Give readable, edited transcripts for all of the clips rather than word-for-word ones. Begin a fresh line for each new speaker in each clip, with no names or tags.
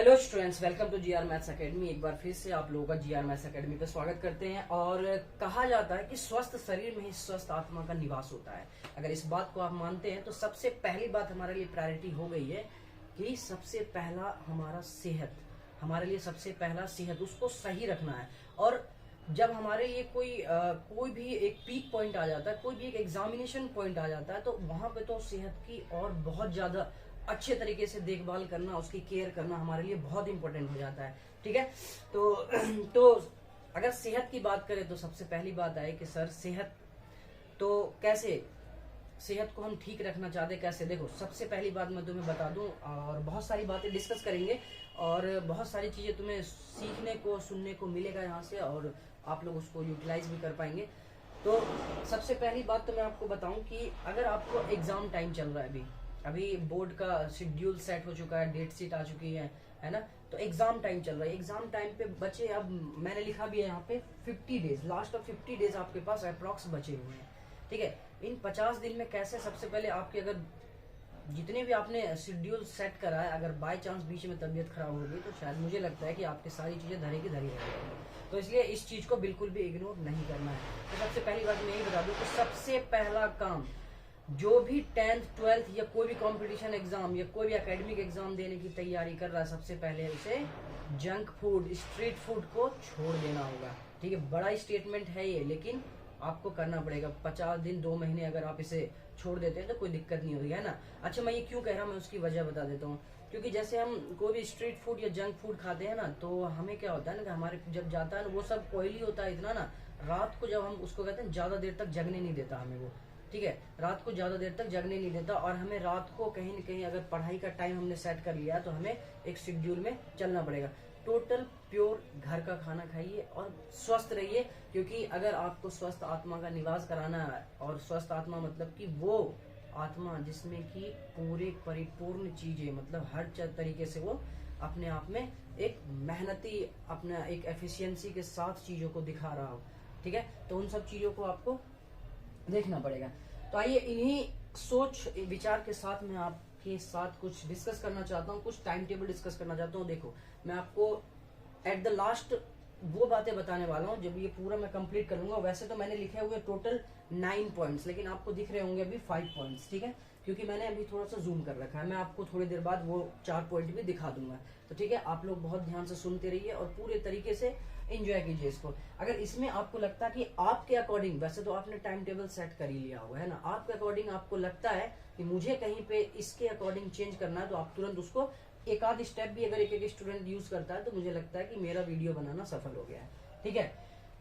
Hello students, welcome to GR maths academy. एक बार फिर से आप लोगों का जीआर मैथ्स एकेडमी पे स्वागत करते हैं। और कहा जाता है कि स्वस्थ शरीर में ही स्वस्थ आत्मा का निवास होता है। अगर इस बात को आप मानते हैं तो सबसे पहली बात हमारे लिए प्रायोरिटी हो गई है कि सबसे पहला हमारा सेहत, हमारे लिए सबसे पहला सेहत, उसको सही रखना है। और जब हमारे लिए कोई भी एक पीक पॉइंट आ जाता है, कोई भी एक एग्जामिनेशन पॉइंट आ जाता है, तो वहां पे तो सेहत की और बहुत ज्यादा अच्छे तरीके से देखभाल करना, उसकी केयर करना हमारे लिए बहुत इंपॉर्टेंट हो जाता है। ठीक है, तो अगर सेहत की बात करें तो सबसे पहली बात आए कि सर सेहत तो कैसे, सेहत को हम ठीक रखना चाहते कैसे। देखो, सबसे पहली बात मैं तुम्हें बता दूं, और बहुत सारी बातें डिस्कस करेंगे और बहुत सारी चीजें तुम्हें सीखने को सुनने को मिलेगा यहाँ से, और आप लोग उसको यूटिलाइज भी कर पाएंगे। तो सबसे पहली बात तो मैं आपको बताऊं कि अगर आपको एग्जाम टाइम चल रहा है, अभी बोर्ड का शेड्यूल सेट हो चुका है, डेट शीट आ चुकी है ना, तो एग्जाम टाइम चल रहा है। एग्जाम टाइम पे बचे, अब मैंने लिखा भी है यहाँ पे 50 डेज, लास्ट ऑफ 50 डेज आपके पास अप्रॉक्स बचे हुए हैं। ठीक है, इन 50 दिन में कैसे, सबसे पहले आपके अगर जितने भी आपने शेड्यूल सेट करा है, अगर बाय चांस बीच में तबीयत खराब हो गई तो शायद मुझे लगता है कि आपकी सारी चीजें धरी की धरी रहेगी। तो इसलिए इस चीज को बिल्कुल भी इग्नोर नहीं करना है। तो सबसे पहली बात मैं यही बता दूं कि सबसे पहला काम, जो भी 10th 12th या कोई भी कंपटीशन एग्जाम या कोई भी एकेडमिक एग्जाम देने की तैयारी कर रहा है, सबसे पहले उसे जंक फूड, स्ट्रीट फूड को छोड़ देना होगा। ठीक है, बड़ा स्टेटमेंट है ये, लेकिन आपको करना पड़ेगा। 50 दिन 2 महीने अगर आप इसे छोड़ देते हैं तो कोई दिक्कत नहीं होगी, है ना। अच्छा, मैं ये क्यों कह रहा हूँ, मैं उसकी वजह बता देता हूँ। क्योंकि जैसे हम कोई भी स्ट्रीट फूड या जंक फूड खाते हैं ना, तो हमें क्या होता है ना कि हमारे जब जाता है ना, वो सब ऑयली होता है इतना ना, रात को जब हम उसको कहते हैं ज्यादा देर तक जगने नहीं देता हमें वो। ठीक है, रात को ज्यादा देर तक जगने नहीं देता, और हमें रात को कहीं न कहीं अगर पढ़ाई का टाइम हमने सेट कर लिया तो हमें एक शेड्यूल में चलना पड़ेगा। टोटल प्योर घर का खाना खाइए और स्वस्थ रहिए। क्योंकि अगर आपको स्वस्थ आत्मा का निवास कराना है, और स्वस्थ आत्मा मतलब कि वो आत्मा जिसमें कि पूरे परिपूर्ण चीजें, मतलब हर तरीके से वो अपने आप में एक मेहनती, अपना एक एफिशिएंसी के साथ चीजों को दिखा रहा हो। ठीक है, तो उन सब चीजों को आपको देखना पड़ेगा। तो आइए इन्हीं सोच विचार के साथ मैं आपके साथ कुछ डिस्कस करना चाहता हूँ, कुछ टाइम टेबल डिस्कस करना चाहता हूँ। देखो, मैं आपको एट द लास्ट वो बातें बताने वाला हूँ जब ये पूरा मैं कंप्लीट कर लूंगा। वैसे तो मैंने लिखे हुए टोटल 9 पॉइंट्स, लेकिन आपको दिख रहे होंगे अभी 5 पॉइंट्स। ठीक है, क्योंकि मैंने अभी थोड़ा सा जूम कर रखा है। मैं आपको थोड़ी देर बाद वो 4 पॉइंट भी दिखा दूंगा। तो ठीक है, आप लोग बहुत ध्यान से सुनते रहिए और पूरे तरीके से एंजॉय कीजिए इसको। अगर इसमें आपको लगता है कि आपके अकॉर्डिंग, वैसे तो आपने टाइम टेबल सेट कर ही लिया होगा, है ना, आपके अकॉर्डिंग आपको लगता है कि मुझे कहीं पे इसके अकॉर्डिंग चेंज करना है, तो आप तुरंत उसको एक आध स्टेप भी अगर एक एक स्टूडेंट यूज करता है तो मुझे लगता है कि मेरा वीडियो बनाना सफल हो गया है। ठीक है,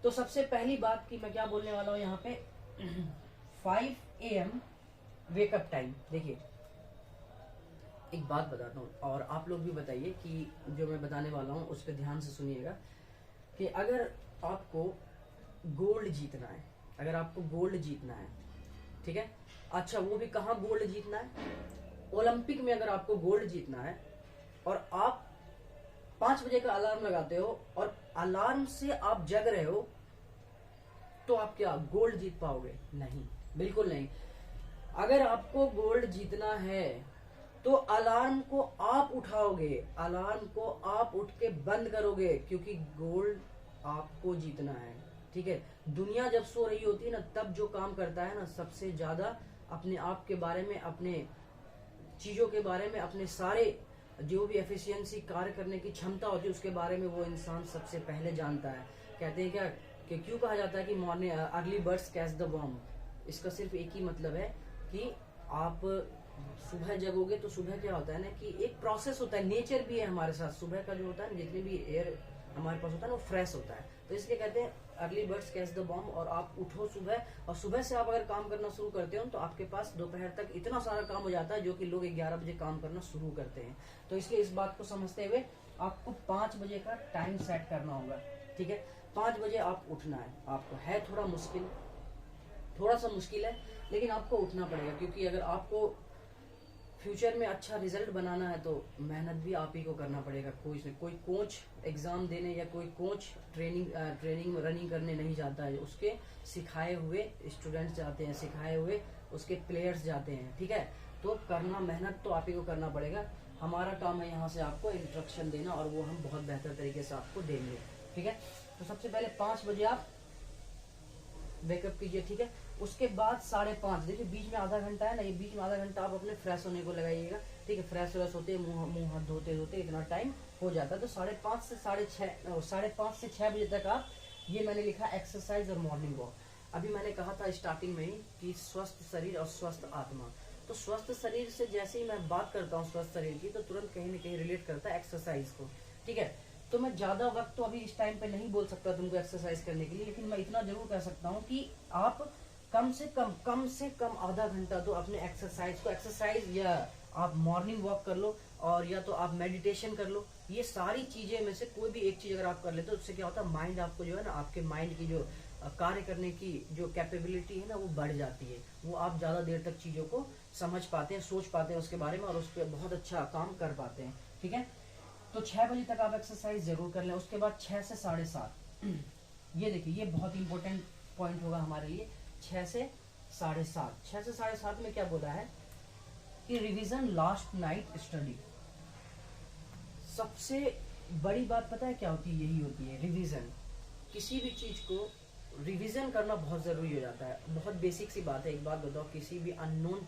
तो सबसे पहली बात की मैं क्या बोलने वाला हूँ यहाँ पे 5 AM वेकअप टाइम। देखिए, एक बात बताता हूँ और आप लोग भी बताइए कि जो मैं बताने वाला हूँ उस पर ध्यान से सुनिएगा। कि अगर आपको गोल्ड जीतना है, अगर आपको गोल्ड जीतना है, ठीक है, अच्छा वो भी कहाँ गोल्ड जीतना है, ओलंपिक में अगर आपको गोल्ड जीतना है, और आप 5 बजे का अलार्म लगाते हो और अलार्म से आप जग रहे हो, तो आप क्या गोल्ड जीत पाओगे? नहीं, बिल्कुल नहीं। अगर आपको गोल्ड जीतना है तो अलार्म को आप उठाओगे, अलार्म को आप उठ के बंद करोगे, क्योंकि गोल्ड आपको जीतना है। ठीक है, दुनिया जब सो रही होती है ना, तब जो काम करता है ना, सबसे ज्यादा अपने आप के बारे में, अपने चीजों के बारे में, अपने सारे जो भी एफिशिएंसी कार्य करने की क्षमता होती है उसके बारे में वो इंसान सबसे पहले जानता है। कहते हैं क्या कि क्यों कहा जाता है कि morning early birds catch the worm. इसका सिर्फ एक ही मतलब है कि आप सुबह जगोगे तो सुबह क्या होता है ना कि एक प्रोसेस होता है, नेचर भी है हमारे साथ। सुबह का जो होता है ना, जितनी भी एयर हमारे पास होता है ना, वो फ्रेश होता है। तो इसलिए कहते हैं early birds catch the bomb. और आप उठो सुबह, और सुबह से आप अगर काम करना शुरू करते हो तो आपके पास दोपहर तक इतना सारा काम हो जाता है जो कि लोग 11 बजे काम करना शुरू करते हैं। तो इसलिए इस बात को समझते हुए आपको 5 बजे का टाइम सेट करना होगा। ठीक है, 5 बजे आप उठना है आपको। है थोड़ा मुश्किल, थोड़ा सा मुश्किल है, लेकिन आपको उठना पड़ेगा। क्योंकि अगर आपको फ्यूचर में अच्छा रिजल्ट बनाना है तो मेहनत भी आप ही को करना पड़ेगा। कोई कोच एग्जाम देने या कोई कोच ट्रेनिंग रनिंग करने नहीं जाता है, उसके सिखाए हुए स्टूडेंट्स जाते हैं, सिखाए हुए उसके प्लेयर्स जाते हैं। ठीक है, तो करना, मेहनत तो आप ही को करना पड़ेगा। हमारा काम है यहाँ से आपको इंस्ट्रक्शन देना और वो हम बहुत बेहतर तरीके से आपको देंगे, ठीक है। तो सबसे पहले 5 बजे आप वेकअप कीजिए, ठीक है। उसके बाद 5:30, देखिए बीच में आधा घंटा है ना, ये बीच में आधा घंटा आप अपने फ्रेश होने को लगाइएगा, ठीक है। फ्रेश होते मुंह हाथ धोते धोते इतना टाइम हो जाता है। तो 5:30 से 5:30 से 6 बजे तक आप, ये मैंने लिखा एक्सरसाइज और मॉर्निंग वॉक। अभी मैंने कहा था स्टार्टिंग में ही कि स्वस्थ शरीर और स्वस्थ आत्मा। तो स्वस्थ शरीर से जैसे ही मैं बात करता हूँ स्वस्थ शरीर की, तो तुरंत कहीं ना कहीं रिलेट करता है एक्सरसाइज को, ठीक है। तो मैं ज्यादा वक्त तो अभी इस टाइम पे नहीं बोल सकता तुमको एक्सरसाइज करने के लिए, लेकिन मैं इतना जरूर कह सकता हूँ कि आप कम से कम आधा घंटा तो अपने एक्सरसाइज या आप मॉर्निंग वॉक कर लो, और या तो आप मेडिटेशन कर लो। ये सारी चीजें में से कोई भी एक चीज अगर आप कर लेते हो, उससे क्या होता है, माइंड आपको जो है ना, आपके माइंड की जो कार्य करने की जो कैपेबिलिटी है ना, वो बढ़ जाती है। वो आप ज्यादा देर तक चीजों को समझ पाते हैं, सोच पाते हैं उसके बारे में, और उस पर बहुत अच्छा काम कर पाते हैं, ठीक है। तो 6 बजे तक आप एक्सरसाइज जरूर कर लें। उसके बाद 6 से 7:30, ये देखिए ये बहुत इंपॉर्टेंट पॉइंट होगा हमारे लिए। 6 से 7:30 में क्या बोला है कि रिवीजन लास्ट नाइट स्टडी। सबसे बड़ी बात पता है क्या होती है, यही होती है रिवीजन। किसी भी चीज को रिवीजन करना बहुत जरूरी हो जाता है। बहुत बेसिक सी बात है। एक बात बताओ, किसी भी अननोन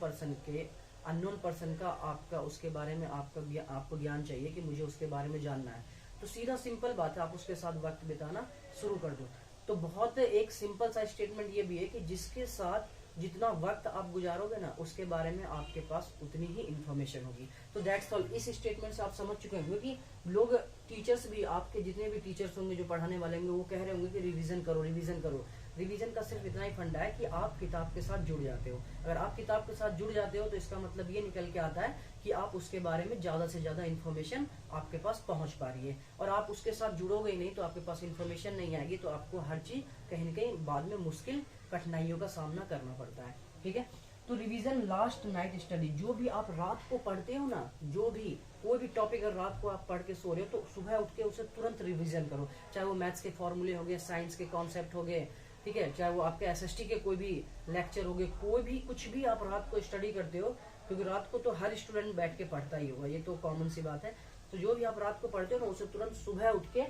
पर्सन का आपका उसके बारे में आपको ज्ञान चाहिए कि मुझे उसके बारे में जानना है, तो सीधा सिंपल बात है, आप उसके साथ वक्त बिताना शुरू कर दो। तो बहुत एक सिंपल सा स्टेटमेंट ये भी है कि जिसके साथ जितना वक्त आप गुजारोगे ना, उसके बारे में आपके पास उतनी ही इंफॉर्मेशन होगी। तो दैट्स ऑल। इस स्टेटमेंट से आप समझ चुके होंगे कि लोग, टीचर्स भी, आपके जितने भी टीचर्स होंगे जो पढ़ाने वाले होंगे, वो कह रहे होंगे कि रिवीजन करो रिवीजन करो। रिवीजन का सिर्फ इतना ही फंडा है कि आप किताब के साथ जुड़ जाते हो। अगर आप किताब के साथ जुड़ जाते हो तो इसका मतलब ये निकल के आता है कि आप उसके बारे में ज्यादा से ज्यादा इन्फॉर्मेशन आपके पास पहुंच पा रही है। और आप उसके साथ जुड़ोगे ही नहीं तो आपके पास इन्फॉर्मेशन नहीं आएगी, तो आपको हर चीज कहीं ना कहीं बाद में मुश्किल कठिनाइयों का सामना करना पड़ता है, ठीक है। तो रिवीजन लास्ट नाइट स्टडी, जो भी आप रात को पढ़ते हो ना, जो भी कोई भी टॉपिक अगर रात को आप पढ़ के सो रहे हो, तो सुबह उठ के उसे तुरंत रिवीजन करो। चाहे वो मैथ्स के फॉर्मूले हो गए, साइंस के कॉन्सेप्ट हो गए, ठीक है, चाहे वो आपके एसएसटी के कोई भी लेक्चर हो गए, कोई भी कुछ भी आप रात को स्टडी करते हो, क्योंकि रात को तो हर स्टूडेंट बैठ के पढ़ता ही होगा, ये तो कॉमन सी बात है। तो जो भी आप रात को पढ़ते हो ना, उसे तुरंत सुबह उठ के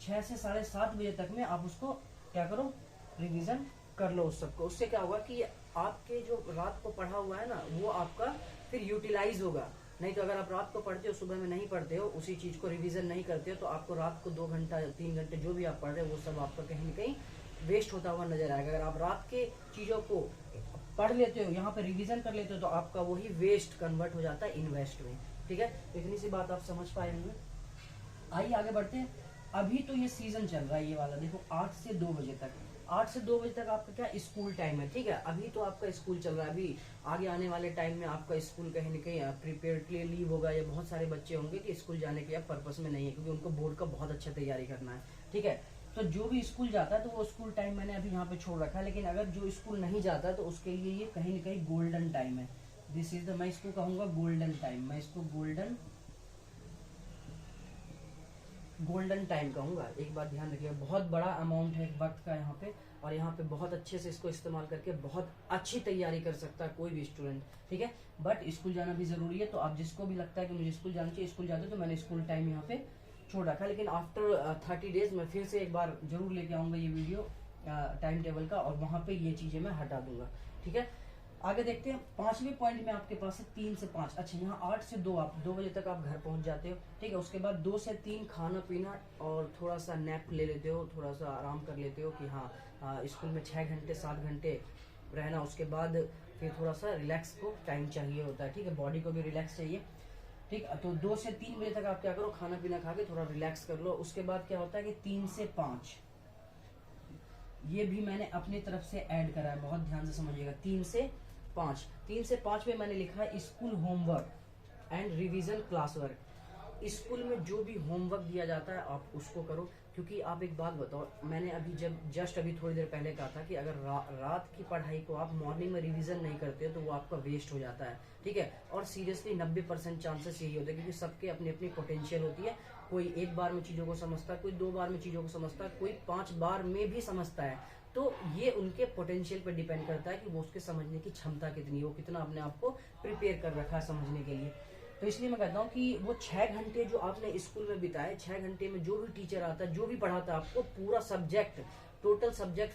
6 से 7:30 बजे तक में आप उसको क्या करो, रिवीजन कर लो उस सबको। उससे क्या होगा कि आपके जो रात को पढ़ा हुआ है ना, वो आपका फिर यूटिलाइज होगा। नहीं तो अगर आप रात को पढ़ते हो, सुबह में नहीं पढ़ते हो, उसी चीज को रिवीजन नहीं करते हो, तो आपको रात को 2 घंटा 3 घंटे जो भी आप पढ़ रहे हो, वो सब आपका कहीं ना कहीं वेस्ट होता हुआ नजर आएगा। अगर आप रात के चीजों को पढ़ लेते हो, यहाँ पे रिवीजन कर लेते हो, तो आपका वही वेस्ट कन्वर्ट हो जाता है इन्वेस्ट में, ठीक है। इतनी सी बात आप समझ पाए होंगे। आइए आगे बढ़ते हैं। अभी तो ये सीजन चल रहा है, ये वाला देखो, 8 से 2 बजे तक। 8 से 2 बजे तक आपका क्या स्कूल टाइम है, ठीक है। अभी तो आपका स्कूल चल रहा है। अभी आगे आने वाले टाइम में आपका स्कूल कहीं ना कहीं प्रिपेयर के लिए लीव होगा, या बहुत सारे बच्चे होंगे कि स्कूल जाने के पर्पस में नहीं है, क्योंकि उनको बोर्ड का बहुत अच्छा तैयारी करना है, ठीक है। तो जो भी स्कूल जाता है, तो वो स्कूल टाइम मैंने अभी यहाँ पे छोड़ रखा है। लेकिन अगर जो स्कूल नहीं जाता, तो उसके लिए ये कहीं ना कहीं गोल्डन टाइम है। दिस इज द, मैं इसको कहूंगा गोल्डन टाइम, मैं इसको गोल्डन टाइम कहूंगा। एक बात ध्यान रखिएगा, बहुत बड़ा अमाउंट है वक्त का यहाँ पे, और यहाँ पे बहुत अच्छे से इसको इस्तेमाल करके बहुत अच्छी तैयारी कर सकता है कोई भी स्टूडेंट, ठीक है। बट स्कूल जाना भी जरूरी है। तो आप जिसको भी लगता है कि मुझे स्कूल जाना चाहिए, स्कूल जाते हो, तो मैंने स्कूल टाइम यहाँ पे छोड़ रखा। लेकिन आफ्टर 30 डेज मैं फिर से एक बार जरूर लेके आऊंगा ये वीडियो टाइम टेबल का, और वहां पे ये चीजें मैं हटा दूंगा, ठीक है। आगे देखते हैं। 5वें पॉइंट में आपके पास है 3 से 5। अच्छा, यहाँ 8 से 2, आप 2 बजे तक आप घर पहुंच जाते हो, ठीक है। उसके बाद 2 से 3 खाना पीना और थोड़ा सा नैप ले लेते हो, थोड़ा सा आराम कर लेते हो कि हाँ स्कूल में 6 घंटे 7 घंटे रहना। उसके बाद फिर थोड़ा सा रिलैक्स को टाइम चाहिए होता है, ठीक है, बॉडी को भी रिलैक्स चाहिए, ठीक। तो 2 से 3 बजे तक आप क्या करो, खाना पीना खा के थोड़ा रिलैक्स कर लो। उसके बाद क्या होता है कि 3 से 5, ये भी मैंने अपनी तरफ से ऐड करा है, बहुत ध्यान से समझिएगा। 3 से 5 में मैंने लिखा है school homework and revision class work. School में जो भी होमवर्क दिया जाता है आप उसको करो, क्योंकि आप एक बात बताओ, मैंने अभी जस्ट अभी थोड़ी देर पहले कहा था कि अगर रात की पढ़ाई को आप मॉर्निंग में रिवीजन नहीं करते हो, तो वो आपका वेस्ट हो जाता है, ठीक है। और सीरियसली 90% चांसेस यही होते हैं, क्योंकि सबके अपनी अपनी पोटेंशियल होती है। कोई 1 बार में चीजों को समझता है, कोई 2 बार में चीजों को समझता है, कोई 5 बार में भी समझता है। तो ये उनके पोटेंशियल पर डिपेंड करता है कि वो उसके समझने की क्षमता कितनी है, वो कितना अपने आप को प्रिपेयर कर रखा है समझने के लिए। तो इसलिए मैं कहता हूँ कि वो 6 घंटे जो आपने स्कूल में बिताए, 6 घंटे में जो भी टीचर आता है, जो भी पढ़ाता है आपको, पूरा सब्जेक्ट, टोटल सब्जेक्ट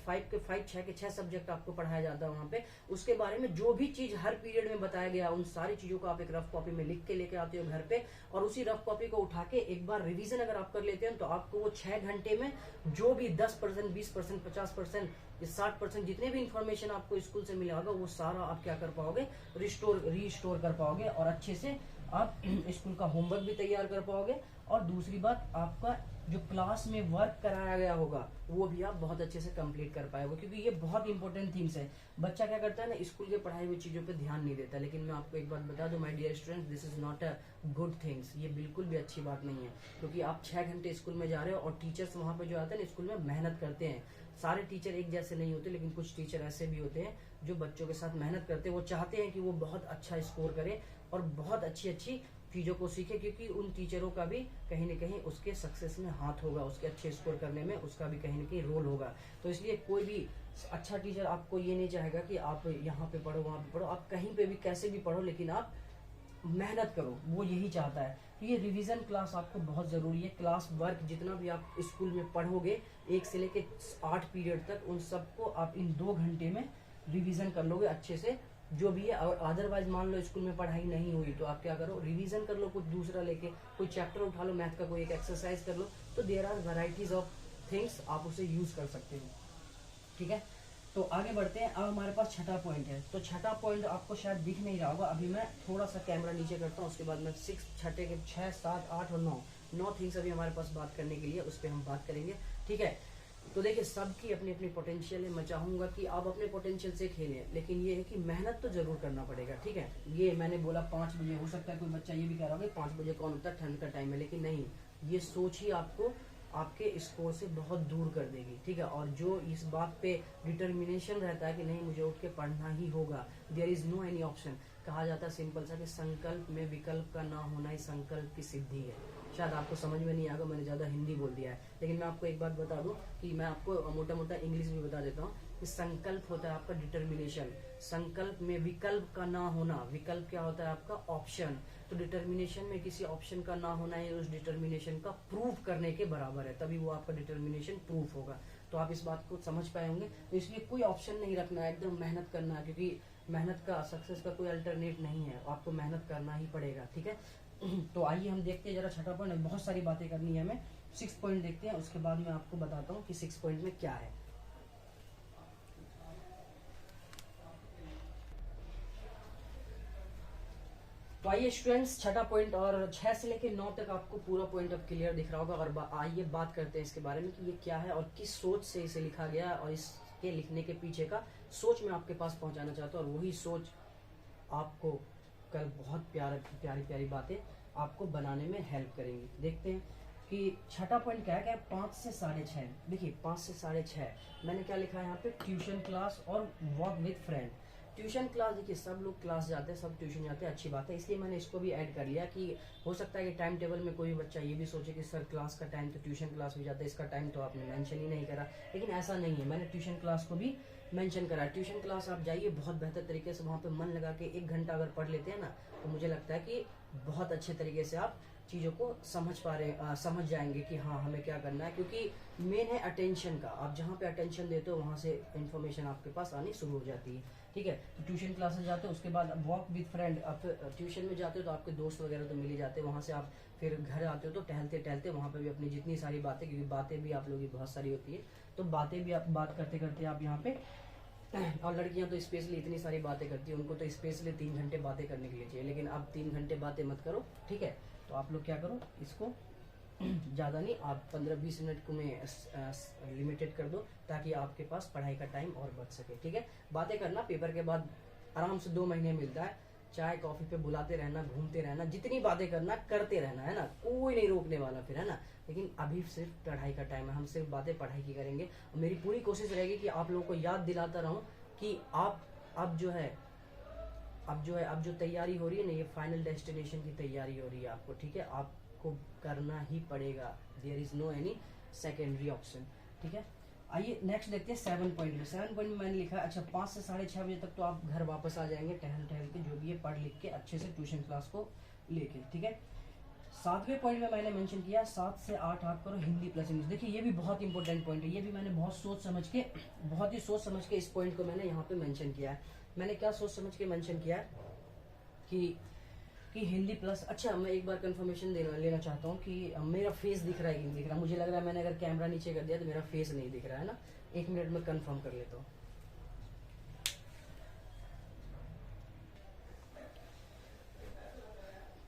6 सब्जेक्ट आपको पढ़ाया जाता है वहाँ पे, उसके बारे में जो भी चीज हर पीरियड में बताया गया, उन सारी चीजों को आप एक रफ कॉपी में लिख के लेके आते हो घर पे, और उसी रफ कॉपी को उठा के एक बार रिवीजन अगर आप कर लेते हैं तो आपको वो 6 घंटे में जो भी 10%, 20%, 50%, 60% जितने भी इंफॉर्मेशन आपको स्कूल से मिला होगा, वो सारा आप क्या कर पाओगे, रीस्टोर कर पाओगे, और अच्छे से आप स्कूल का होमवर्क भी तैयार कर पाओगे। और दूसरी बात, आपका जो क्लास में वर्क कराया गया होगा वो भी आप बहुत अच्छे से कंप्लीट कर पाएंगे, क्योंकि ये बहुत इंपॉर्टेंट थिंग्स है। बच्चा क्या करता है ना, स्कूल के पढ़ाई हुई चीजों पे ध्यान नहीं देता, लेकिन मैं आपको एक बात बता दूं my dear students, this is not a good things, ये बिल्कुल भी अच्छी बात नहीं है, क्योंकि आप 6 घंटे स्कूल में जा रहे हो, और टीचर्स वहां पे जो आते हैं ना स्कूल में मेहनत करते हैं। सारे टीचर एक जैसे नहीं होते, लेकिन कुछ टीचर ऐसे भी होते हैं जो बच्चों के साथ मेहनत करते हैं, वो चाहते हैं कि वो बहुत अच्छा स्कोर करे और बहुत अच्छी अच्छी चीजों को सीखे, क्योंकि उन टीचरों का भी कहीं न कहीं उसके सक्सेस में हाथ होगा, उसके अच्छे स्कोर करने में उसका भी कहीं न कहीं रोल होगा। तो इसलिए कोई भी अच्छा टीचर आपको ये नहीं चाहेगा कि आप यहाँ पे पढ़ो वहाँ पे पढ़ो, आप कहीं पे भी कैसे भी पढ़ो, लेकिन आप मेहनत करो, वो यही चाहता है। तो ये रिवीजन क्लास आपको बहुत जरूरी है। क्लास वर्क जितना भी आप स्कूल में पढ़ोगे 1 से लेके 8 पीरियड तक, उन सबको आप इन 2 घंटे में रिवीजन कर लोगे अच्छे से, जो भी है। और अदरवाइज मान लो स्कूल में पढ़ाई नहीं हुई तो आप क्या करो, रिवीजन कर लो, कुछ दूसरा लेके कोई चैप्टर उठा लो, मैथ का कोई एक एक्सरसाइज कर लो। तो there are varieties of things, आप उसे यूज कर सकते हो। ठीक है, तो आगे बढ़ते हैं। अब हमारे पास छठा पॉइंट है। तो छठा पॉइंट आपको शायद दिख नहीं रहा होगा, अभी मैं थोड़ा सा कैमरा नीचे करता हूँ, उसके बाद मैं 6, 7, 8 और 9 थिंग्स अभी हमारे पास बात करने के लिए, उस पर हम बात करेंगे। ठीक है, तो देखिए सबकी अपनी अपनी पोटेंशियल है। मैं चाहूंगा कि आप अपने पोटेंशियल से खेलें, लेकिन ये है कि मेहनत तो जरूर करना पड़ेगा। ठीक है, ये मैंने बोला 5 बजे, हो सकता है कोई बच्चा ये भी कह रहा होगा 5 बजे कौन होता है, ठंड का टाइम है, लेकिन नहीं, ये सोच ही आपको आपके स्कोर से बहुत दूर कर देगी। ठीक है, और जो इस बात पे डिटर्मिनेशन रहता है कि नहीं मुझे उठ के पढ़ना ही होगा, there is no any option. कहा जाता है सिंपल सा कि संकल्प में विकल्प का ना होना ही संकल्प की सिद्धि है। शायद आपको समझ में नहीं आएगा, मैंने ज्यादा हिंदी बोल दिया है, लेकिन मैं आपको एक बात बता दूं कि मैं आपको मोटा मोटा इंग्लिश भी बता देता हूँ कि संकल्प होता है आपका डिटर्मिनेशन, संकल्प में विकल्प का ना होना, विकल्प क्या होता है आपका ऑप्शन। तो डिटर्मिनेशन में किसी ऑप्शन का ना होना है उस डिटर्मिनेशन का प्रूफ करने के बराबर है, तभी वो आपका डिटर्मिनेशन प्रूफ होगा। तो आप इस बात को समझ पाए होंगे। तो इसलिए कोई ऑप्शन नहीं रखना है, एकदम मेहनत करना है, क्योंकि मेहनत का सक्सेस का कोई अल्टरनेट नहीं है, आपको मेहनत करना ही पड़ेगा। ठीक है, तो आइए हम देखते हैं जरा छठा पॉइंट, बहुत सारी बातें करनी है हमें। 6 पॉइंट देखते हैं, उसके बाद मैं आपको बताता हूँ कि 6 पॉइंट में क्या है। तो आइए स्टूडेंट्स, छठा पॉइंट, और 6 से लेकर 9 तक आपको पूरा पॉइंट अब क्लियर दिख रहा होगा। और आइए बात करते हैं इसके बारे में कि ये क्या है और किस सोच से इसे लिखा गया है, और इसके लिखने के पीछे का सोच मैं आपके पास पहुंचाना चाहता हूँ, और वही सोच आपको कल बहुत प्यारी प्यारी बातें आपको बनाने में हेल्प करेंगी। देखते हैं कि छठा पॉइंट क्या है, क्या 5 से 6:30। देखिए 5 से 6:30 मैंने क्या लिखा है यहाँ पे, ट्यूशन क्लास और walk with friend. Tuition class, देखिए सब लोग क्लास जाते हैं, सब ट्यूशन जाते हैं, अच्छी बात है, इसलिए मैंने इसको भी ऐड कर लिया कि हो सकता है कि टाइम टेबल में कोई बच्चा ये भी सोचे कि सर क्लास का टाइम तो ट्यूशन क्लास भी जाता है, इसका टाइम तो आपने मेंशन ही नहीं करा, लेकिन ऐसा नहीं है, मैंने ट्यूशन क्लास को भी मेंशन करा। ट्यूशन क्लास आप जाइए, बहुत बेहतर तरीके से वहाँ पे मन लगा के 1 घंटा अगर पढ़ लेते हैं ना, तो मुझे लगता है कि बहुत अच्छे तरीके से आप चीज़ों को समझ जाएंगे कि हाँ हमें क्या करना है, क्योंकि मेन है अटेंशन का। आप जहाँ पे अटेंशन देते हो वहाँ से इन्फॉर्मेशन आपके पास आनी शुरू हो जाती है। ठीक है, तो ट्यूशन क्लासेस जाते हो, उसके बाद वॉक विद फ्रेंड, आप ट्यूशन में जाते हो तो आपके दोस्त वगैरह तो मिल ही जाते हैं, वहाँ से आप फिर घर आते हो तो टहलते टहलते वहाँ पे भी अपनी जितनी सारी बातें, क्योंकि बातें भी आप लोगों की बहुत सारी होती है, तो बातें भी आप बात करते करते आप यहाँ पे, और लड़कियां तो स्पेशली इतनी सारी बातें करती हैं, उनको तो स्पेशली 3 घंटे बातें करने के लिए चाहिए, लेकिन अब 3 घंटे बातें मत करो। ठीक है, तो आप लोग क्या करो, इसको ज़्यादा नहीं, आप 15-20 मिनट को में लिमिटेड कर दो, ताकि आपके पास पढ़ाई का टाइम और बच सके। ठीक है, बातें करना, पेपर के बाद आराम से 2 महीने मिलता है, चाय कॉफी पे बुलाते रहना, घूमते रहना, जितनी बातें करना करते रहना, है ना, कोई नहीं रोकने वाला फिर, है ना। लेकिन अभी सिर्फ पढ़ाई का टाइम है, हम सिर्फ बातें पढ़ाई की करेंगे, और मेरी पूरी कोशिश रहेगी कि आप लोगों को याद दिलाता रहूं कि आप अब जो तैयारी हो रही है ना, ये फाइनल डेस्टिनेशन की तैयारी हो रही है आपको। ठीक है, आपको करना ही पड़ेगा, there is no any secondary option. ठीक है, आइए नेक्स्ट देखते हैं 7 पॉइंट में। 7 पॉइंट में मैंने लिखा है अच्छा 5 से 6:30 बजे तक तो आप घर वापस आ जाएंगे टहल टहल के, जो भी है पढ़ लिख के अच्छे से ट्यूशन क्लास को लेके, ठीक है। 7वें पॉइंट में मैंने मेंशन किया 7 से 8 आप करो हिंदी प्लस इंग्लिश। देखिए ये भी बहुत इंपॉर्टेंट पॉइंट है, ये भी मैंने बहुत ही सोच समझ के इस पॉइंट को मैंने यहाँ पे मेंशन किया है। मैंने क्या सोच समझ के मेंशन किया है कि हिंदी प्लस, अच्छा मैं एक बार कंफर्मेशन लेना चाहता हूँ कि मेरा फेस दिख रहा है कि नहीं दिख रहा। मुझे लग रहा है मैंने अगर कैमरा नीचे कर दिया तो मेरा फेस नहीं दिख रहा है ना। 1 मिनट में कंफर्म कर लेता हूँ।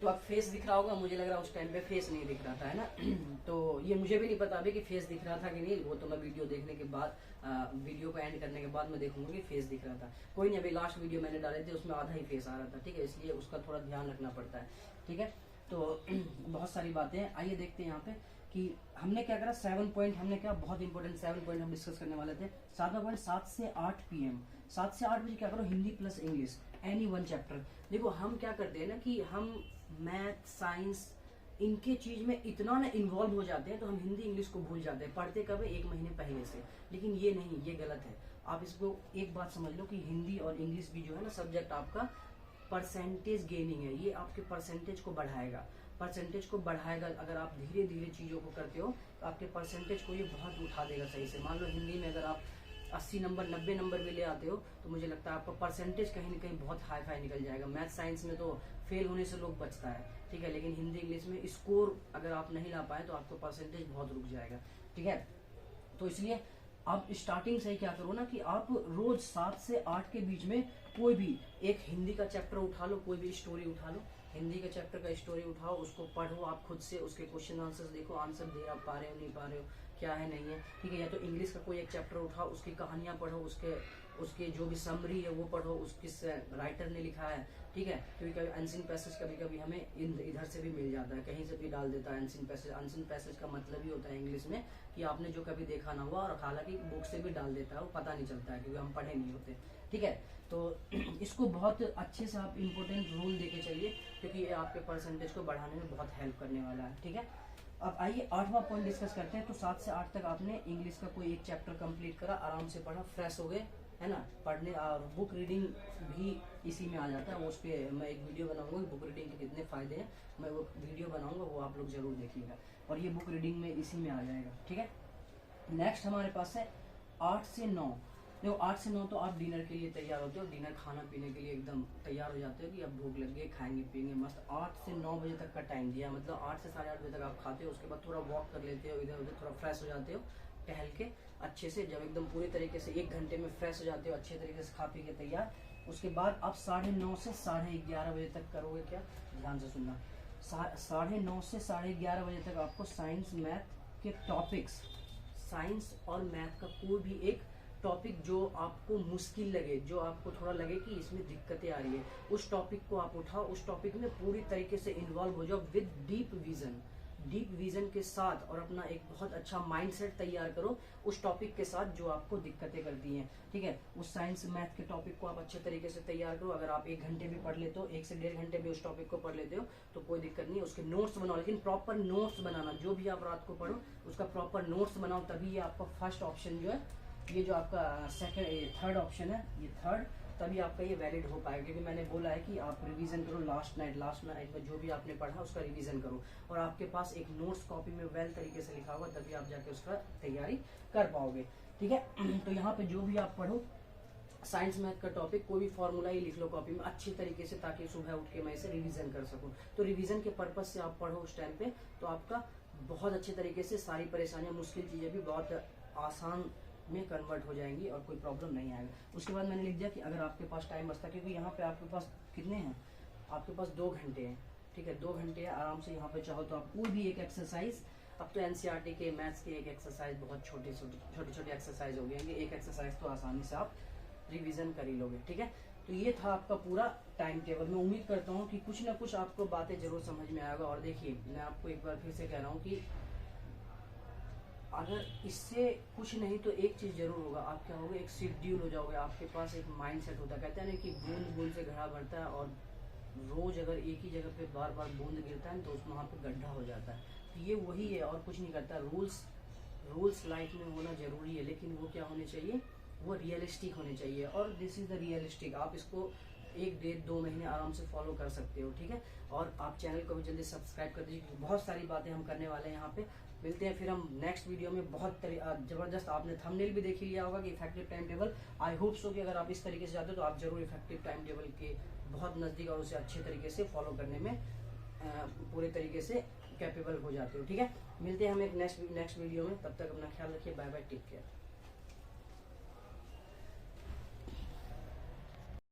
तो अब फेस दिख रहा होगा, मुझे लग रहा है उस टाइम पे फेस नहीं दिख रहा था, है ना। तो ये मुझे भी नहीं पता अभी कि फेस दिख रहा था कि नहीं, वो तो मैं वीडियो देखने के बाद, वीडियो को एंड करने के बाद मैं देखूंगा कि फेस दिख रहा था। कोई नहीं, अभी लास्ट वीडियो मैंने डाले थे उसमें आधा ही फेस आ रहा था, ठीक है, इसलिए उसका थोड़ा ध्यान रखना पड़ता है, ठीक है। तो बहुत सारी बातें हैं, आइए देखते हैं यहाँ पे कि हमने क्या करा। 7 पॉइंट हमने क्या, बहुत इंपॉर्टेंट 7 पॉइंट हम डिस्कस करने वाले थे। 7वां पॉइंट 7 से 8 PM, 7 से 8 बजे क्या करो Hindi plus English any one chapter. देखो हम क्या करते हैं ना कि हम मैथ साइंस इनके चीज में इतना ना इन्वॉल्व हो जाते हैं तो हम हिंदी इंग्लिश को भूल जाते हैं। पढ़ते कब है, 1 महीने पहले से। लेकिन ये नहीं, ये गलत है। आप इसको एक बात समझ लो कि हिंदी और इंग्लिश भी जो है ना सब्जेक्ट आपका परसेंटेज गेनिंग है, ये आपके परसेंटेज को बढ़ाएगा, अगर आप धीरे धीरे चीजों को करते हो तो आपके परसेंटेज को ये बहुत उठा देगा सही से। मान लो हिंदी में अगर आप 80 नंबर 90 नंबर भी ले आते हो तो मुझे लगता है आपका परसेंटेज कहीं ना कहीं बहुत हाई फाई निकल जाएगा। मैथ साइंस में तो फेल होने से लोग बचता है, ठीक है, लेकिन हिंदी इंग्लिश में स्कोर अगर आप नहीं ला पाए तो आपका परसेंटेज बहुत रुक जाएगा, ठीक है। तो इसलिए आप स्टार्टिंग से ही क्या करो ना कि आप रोज 7 से 8 के बीच में कोई भी एक हिंदी का चैप्टर उठा लो, कोई भी स्टोरी उठा लो, हिंदी के चैप्टर का स्टोरी उठाओ, उसको पढ़ो आप खुद से, उसके क्वेश्चन आंसर्स देखो, आंसर दे आप पा रहे हो नहीं पा रहे हो, क्या है नहीं है, ठीक है। या तो इंग्लिश का कोई एक चैप्टर उठाओ, उसकी कहानियां पढ़ो, उसके जो भी समरी है वो पढ़ो, उस किस राइटर ने लिखा है, ठीक है। क्योंकि कभी अनसीन पैसेज कभी कभी हमें इधर से भी मिल जाता है, कहीं से भी डाल देता है अनसीन पैसेज। अनसीन पैसेज का मतलब ही होता है इंग्लिश में कि आपने जो कभी देखा ना हुआ, और हालांकि बुक से भी डाल देता है, वो पता नहीं चलता है क्योंकि हम पढ़े नहीं होते, ठीक है। तो इसको बहुत अच्छे से आप इम्पोर्टेंट रोल देके चलिए क्योंकि ये आपके परसेंटेज को बढ़ाने में बहुत हेल्प करने वाला है, ठीक है। अब आइए 8वां पॉइंट डिस्कस करते हैं। तो 7 से 8 तक आपने इंग्लिश का कोई एक चैप्टर कंप्लीट करा, आराम से पढ़ा, फ्रेश हो गए, है ना। पढ़ने और बुक रीडिंग भी इसी में आ जाता है, वो उस पर मैं एक वीडियो बनाऊंगा बुक रीडिंग के कितने फायदे हैं, मैं वो वीडियो बनाऊंगा, वो आप लोग जरूर देखिएगा, और ये बुक रीडिंग में इसी में आ जाएगा, ठीक है। नेक्स्ट हमारे पास है 8 से 9। देखो 8 से 9 तो आप डिनर के लिए तैयार होते हो, डिनर खाना पीने के लिए एकदम तैयार हो जाते हो कि अब भूख लग गई, खाएंगे पिएंगे मस्त। 8 से 9 बजे तक का टाइम दिया, मतलब 8 से 8:30 बजे तक आप खाते हो, उसके बाद थोड़ा वॉक कर लेते हो, इधर उधर थोड़ा फ्रेश हो जाते हो टहल के अच्छे से। जब एकदम पूरी तरीके से 1 घंटे में फ्रेश हो जाते हो अच्छे तरीके से खा पी के तैयार, उसके बाद आप 9:30 से 11:30 बजे तक करोगे क्या, ध्यान से सुनना। 9:30 से 11:30 बजे तक आपको साइंस मैथ के टॉपिक्स, साइंस और मैथ का कोई भी एक टॉपिक जो आपको मुश्किल लगे, जो आपको थोड़ा लगे कि इसमें दिक्कतें आ रही है, उस टॉपिक को आप उठाओ, उस टॉपिक में पूरी तरीके से इन्वॉल्व हो जाओ विद डीप विजन के साथ, और अपना एक बहुत अच्छा माइंडसेट तैयार करो उस टॉपिक के साथ जो आपको दिक्कतें करती हैं, ठीक है। उस साइंस मैथ के टॉपिक को आप अच्छे तरीके से तैयार करो। अगर आप 1 घंटे भी पढ़ लेते हो, 1 से 1.5 घंटे भी उस टॉपिक को पढ़ लेते हो तो कोई दिक्कत नहीं, उसके नोट्स बनाओ, लेकिन प्रॉपर नोट्स बनाना, जो भी आप रात को पढ़ो उसका प्रॉपर नोट्स बनाओ, तभी ये आपका फर्स्ट ऑप्शन जो है, ये जो आपका थर्ड ऑप्शन है, ये थर्ड, तभी आपका ये वैलिड हो पाएगा। क्योंकि मैंने बोला है कि आप रिवीजन करो लास्ट नाइट में जो भी आपने पढ़ा उसका रिवीजन करो, और आपके पास एक नोट्स कॉपी में वेल तरीके से लिखा होगा, तभी आप जाके उसका तैयारी कर पाओगे, ठीक है। तो यहाँ पे जो भी आप पढ़ो साइंस मैथ का टॉपिक, कोई भी फॉर्मूला ही लिख लो कॉपी में अच्छी तरीके से, ताकि सुबह उठ के मैं इसे रिवीजन कर सकूं। तो रिवीजन के पर्पज से आप पढ़ो उस टाइम पे, तो आपका बहुत अच्छे तरीके से सारी परेशानियां, मुश्किल चीजें भी बहुत आसान में कन्वर्ट हो जाएंगी और कोई प्रॉब्लम नहीं आएगा। उसके बाद मैंने लिख दिया कि अगर आपके पास टाइम बचता, क्योंकि यहाँ पे आपके पास कितने हैं, आपके पास 2 घंटे हैं, ठीक है, 2 घंटे है आराम से। यहाँ पे चाहो तो आप कोई भी एक एक्सरसाइज, अब तो एनसीईआरटी के मैथ्स के एक एक्सरसाइज बहुत छोटे एक्सरसाइज हो गए, एक एक्सरसाइज तो आसानी से आप रिवीजन कर ही लोगे, ठीक है। तो ये था आपका पूरा टाइम टेबल। मैं उम्मीद करता हूँ कि कुछ ना कुछ आपको बातें जरूर समझ में आएगा। और देखिए मैं आपको एक बार फिर से कह रहा हूँ कि अगर इससे कुछ नहीं तो एक चीज जरूर होगा, आप क्या होगे, एक शेड्यूल हो जाओगे, आपके पास एक माइंडसेट होता है। कहते हैं ना कि बूंद बूंद से घड़ा भरता है, और रोज अगर एक ही जगह पे बार बार बूंद गिरता है तो उसमें वहाँ पे गड्ढा हो जाता है। तो ये वही है और कुछ नहीं करता। रूल्स रूल्स लाइफ में होना जरूरी है, लेकिन वो क्या होने चाहिए, वो रियलिस्टिक होने चाहिए। और दिस इज द रियलिस्टिक, आप इसको 1 डेढ़ 2 महीने आराम से फॉलो कर सकते हो, ठीक है। और आप चैनल को भी जल्दी सब्सक्राइब कर दीजिए, क्योंकि बहुत सारी बातें हम करने वाले हैं यहाँ पे। मिलते हैं फिर हम नेक्स्ट वीडियो में। बहुत जबरदस्त, आपने थंबनेल भी देख ही लिया होगा कि effective time table. I hope so कि अगर आप इस तरीके से जाते हो तो आप जरूर इफेक्टिव टाइम टेबल के बहुत नज़दीक और उसे अच्छे तरीके से फॉलो करने में पूरे तरीके से कैपेबल हो जाते हो, ठीक है। मिलते हैं हम एक नेक्स्ट वीडियो में, तब तक अपना ख्याल रखिए, बाय बाय, टेक केयर।